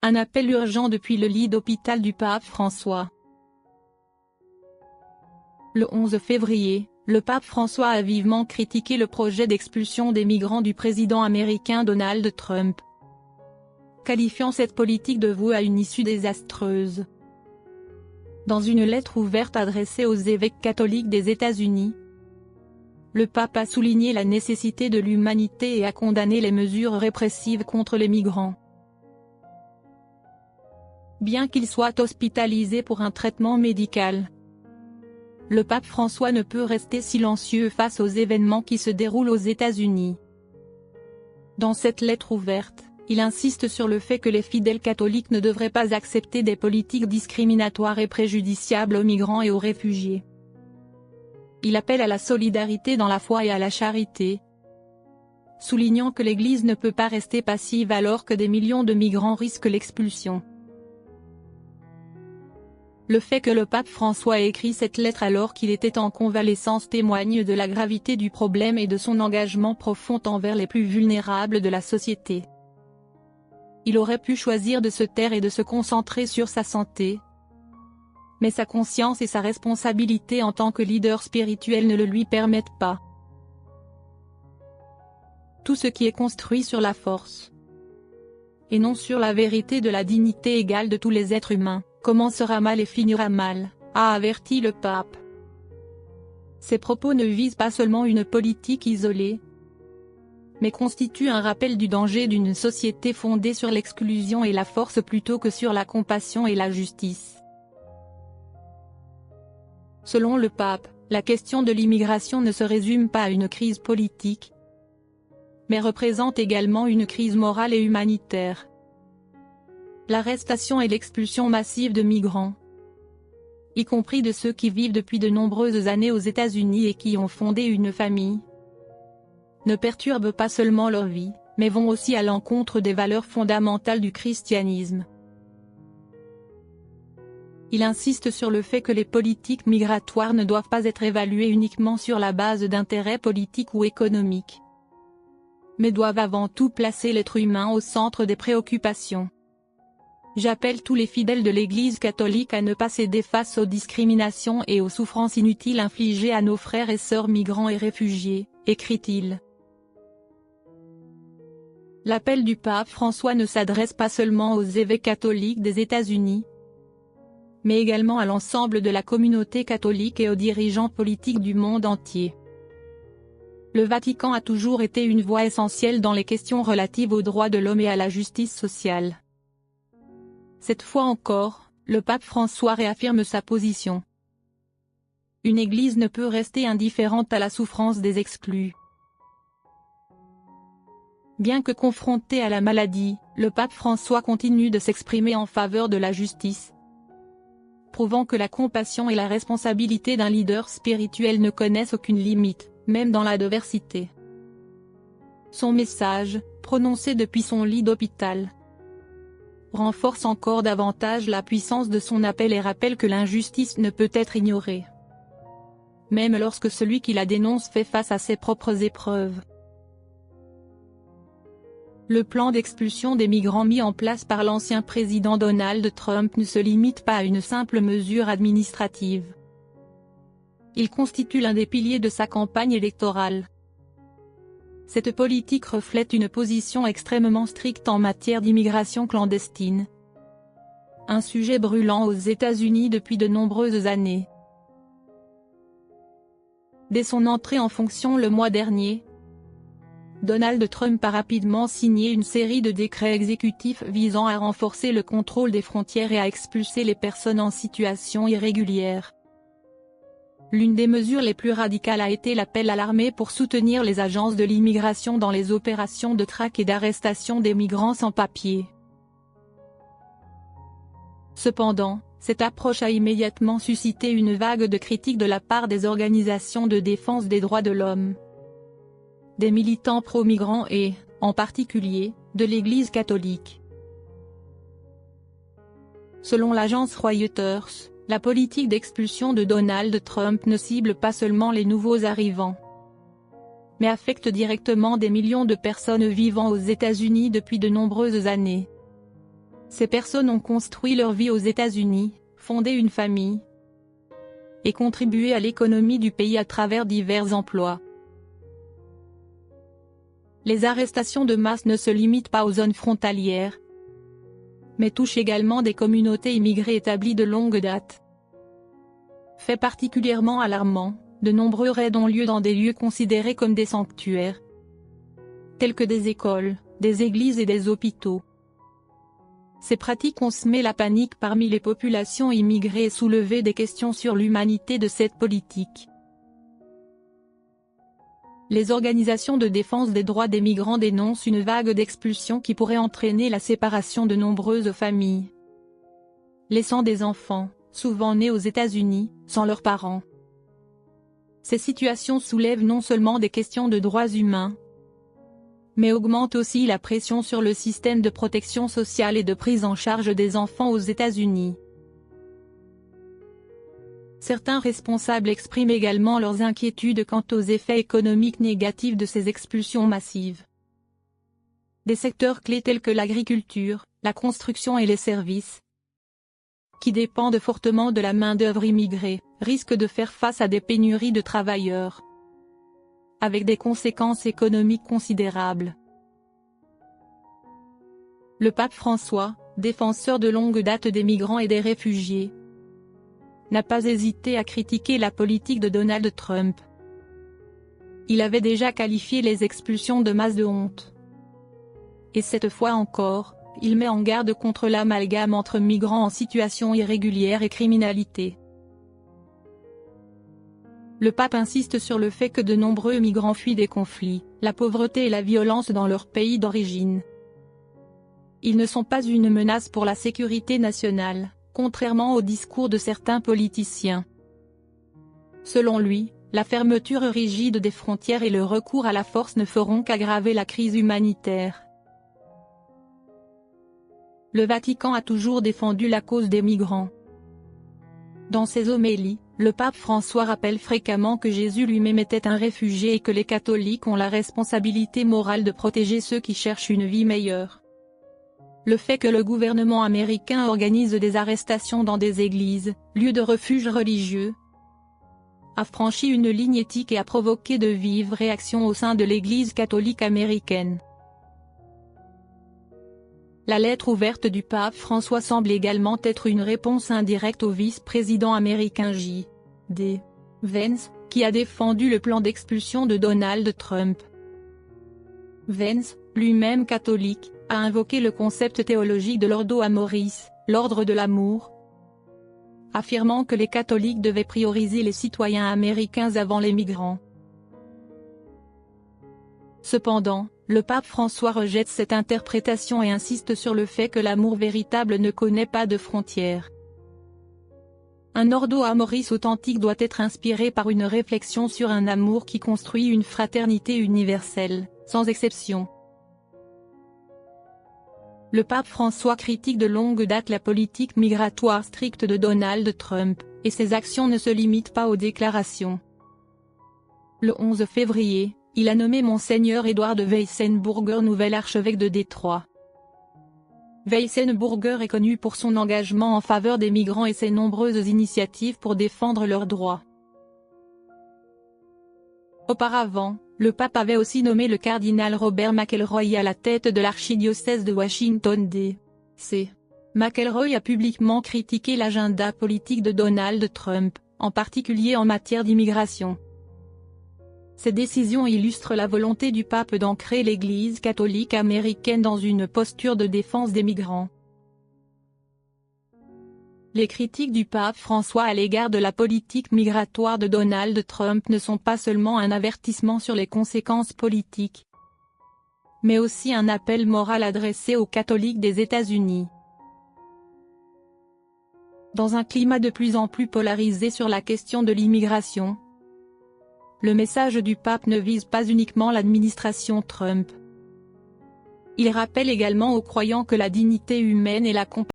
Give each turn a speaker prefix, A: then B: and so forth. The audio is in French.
A: Un appel urgent depuis le lit d'hôpital du pape François. Le 11 février, le pape François a vivement critiqué le projet d'expulsion des migrants du président américain Donald Trump, qualifiant cette politique de vouée à une issue désastreuse. Dans une lettre ouverte adressée aux évêques catholiques des États-Unis, le pape a souligné la nécessité de l'humanité et a condamné les mesures répressives contre les migrants. Bien qu'il soit hospitalisé pour un traitement médical, le pape François ne peut rester silencieux face aux événements qui se déroulent aux États-Unis. Dans cette lettre ouverte, il insiste sur le fait que les fidèles catholiques ne devraient pas accepter des politiques discriminatoires et préjudiciables aux migrants et aux réfugiés. Il appelle à la solidarité dans la foi et à la charité, soulignant que l'Église ne peut pas rester passive alors que des millions de migrants risquent l'expulsion. Le fait que le pape François ait écrit cette lettre alors qu'il était en convalescence témoigne de la gravité du problème et de son engagement profond envers les plus vulnérables de la société. Il aurait pu choisir de se taire et de se concentrer sur sa santé, mais sa conscience et sa responsabilité en tant que leader spirituel ne le lui permettent pas. Tout ce qui est construit sur la force, et non sur la vérité de la dignité égale de tous les êtres humains, commencera mal et finira mal, a averti le pape. Ces propos ne visent pas seulement une politique isolée, mais constituent un rappel du danger d'une société fondée sur l'exclusion et la force plutôt que sur la compassion et la justice. Selon le pape, la question de l'immigration ne se résume pas à une crise politique, mais représente également une crise morale et humanitaire. L'arrestation et l'expulsion massive de migrants, y compris de ceux qui vivent depuis de nombreuses années aux États-Unis et qui ont fondé une famille, ne perturbent pas seulement leur vie, mais vont aussi à l'encontre des valeurs fondamentales du christianisme. Il insiste sur le fait que les politiques migratoires ne doivent pas être évaluées uniquement sur la base d'intérêts politiques ou économiques, mais doivent avant tout placer l'être humain au centre des préoccupations. J'appelle tous les fidèles de l'Église catholique à ne pas céder face aux discriminations et aux souffrances inutiles infligées à nos frères et sœurs migrants et réfugiés, écrit-il. L'appel du pape François ne s'adresse pas seulement aux évêques catholiques des États-Unis, mais également à l'ensemble de la communauté catholique et aux dirigeants politiques du monde entier. Le Vatican a toujours été une voix essentielle dans les questions relatives aux droits de l'homme et à la justice sociale. Cette fois encore, le pape François réaffirme sa position. Une Église ne peut rester indifférente à la souffrance des exclus. Bien que confronté à la maladie, le pape François continue de s'exprimer en faveur de la justice, prouvant que la compassion et la responsabilité d'un leader spirituel ne connaissent aucune limite, même dans l'adversité. Son message, prononcé depuis son lit d'hôpital, renforce encore davantage la puissance de son appel et rappelle que l'injustice ne peut être ignorée, même lorsque celui qui la dénonce fait face à ses propres épreuves. Le plan d'expulsion des migrants mis en place par l'ancien président Donald Trump ne se limite pas à une simple mesure administrative. Il constitue l'un des piliers de sa campagne électorale. Cette politique reflète une position extrêmement stricte en matière d'immigration clandestine, un sujet brûlant aux États-Unis depuis de nombreuses années. Dès son entrée en fonction le mois dernier, Donald Trump a rapidement signé une série de décrets exécutifs visant à renforcer le contrôle des frontières et à expulser les personnes en situation irrégulière. L'une des mesures les plus radicales a été l'appel à l'armée pour soutenir les agences de l'immigration dans les opérations de traque et d'arrestation des migrants sans papier. Cependant, cette approche a immédiatement suscité une vague de critiques de la part des organisations de défense des droits de l'homme, des militants pro-migrants et, en particulier, de l'Église catholique. Selon l'agence Reuters, la politique d'expulsion de Donald Trump ne cible pas seulement les nouveaux arrivants, mais affecte directement des millions de personnes vivant aux États-Unis depuis de nombreuses années. Ces personnes ont construit leur vie aux États-Unis, fondé une famille et contribué à l'économie du pays à travers divers emplois. Les arrestations de masse ne se limitent pas aux zones frontalières, mais touchent également des communautés immigrées établies de longue date. Fait particulièrement alarmant, de nombreux raids ont lieu dans des lieux considérés comme des sanctuaires, tels que des écoles, des églises et des hôpitaux. Ces pratiques ont semé la panique parmi les populations immigrées et soulevé des questions sur l'humanité de cette politique. Les organisations de défense des droits des migrants dénoncent une vague d'expulsion qui pourrait entraîner la séparation de nombreuses familles, laissant des enfants, souvent nés aux États-Unis, sans leurs parents. Ces situations soulèvent non seulement des questions de droits humains, mais augmentent aussi la pression sur le système de protection sociale et de prise en charge des enfants aux États-Unis. Certains responsables expriment également leurs inquiétudes quant aux effets économiques négatifs de ces expulsions massives. Des secteurs clés tels que l'agriculture, la construction et les services, qui dépendent fortement de la main-d'œuvre immigrée, risquent de faire face à des pénuries de travailleurs, avec des conséquences économiques considérables. Le pape François, défenseur de longue date des migrants et des réfugiés, n'a pas hésité à critiquer la politique de Donald Trump. Il avait déjà qualifié les expulsions de masse de honte. Et cette fois encore, il met en garde contre l'amalgame entre migrants en situation irrégulière et criminalité. Le pape insiste sur le fait que de nombreux migrants fuient des conflits, la pauvreté et la violence dans leur pays d'origine. Ils ne sont pas une menace pour la sécurité nationale, contrairement au discours de certains politiciens. Selon lui, la fermeture rigide des frontières et le recours à la force ne feront qu'aggraver la crise humanitaire. Le Vatican a toujours défendu la cause des migrants. Dans ses homélies, le pape François rappelle fréquemment que Jésus lui-même était un réfugié et que les catholiques ont la responsabilité morale de protéger ceux qui cherchent une vie meilleure. Le fait que le gouvernement américain organise des arrestations dans des églises, lieux de refuge religieux, a franchi une ligne éthique et a provoqué de vives réactions au sein de l'Église catholique américaine. La lettre ouverte du pape François semble également être une réponse indirecte au vice-président américain J.D. Vance, qui a défendu le plan d'expulsion de Donald Trump. Vance, lui-même catholique, a invoqué le concept théologique de l'Ordo Amoris, l'ordre de l'amour, affirmant que les catholiques devaient prioriser les citoyens américains avant les migrants. Cependant, le pape François rejette cette interprétation et insiste sur le fait que l'amour véritable ne connaît pas de frontières. Un Ordo Amoris authentique doit être inspiré par une réflexion sur un amour qui construit une fraternité universelle, sans exception. Le pape François critique de longue date la politique migratoire stricte de Donald Trump, et ses actions ne se limitent pas aux déclarations. Le 11 février, il a nommé Monseigneur Edward Weissenburger nouvel archevêque de Détroit. Weissenburger est connu pour son engagement en faveur des migrants et ses nombreuses initiatives pour défendre leurs droits. Auparavant, le pape avait aussi nommé le cardinal Robert McElroy à la tête de l'archidiocèse de Washington D.C. McElroy a publiquement critiqué l'agenda politique de Donald Trump, en particulier en matière d'immigration. Ces décisions illustrent la volonté du pape d'ancrer l'Église catholique américaine dans une posture de défense des migrants. Les critiques du pape François à l'égard de la politique migratoire de Donald Trump ne sont pas seulement un avertissement sur les conséquences politiques, mais aussi un appel moral adressé aux catholiques des États-Unis. Dans un climat de plus en plus polarisé sur la question de l'immigration, le message du pape ne vise pas uniquement l'administration Trump. Il rappelle également aux croyants que la dignité humaine et la compassion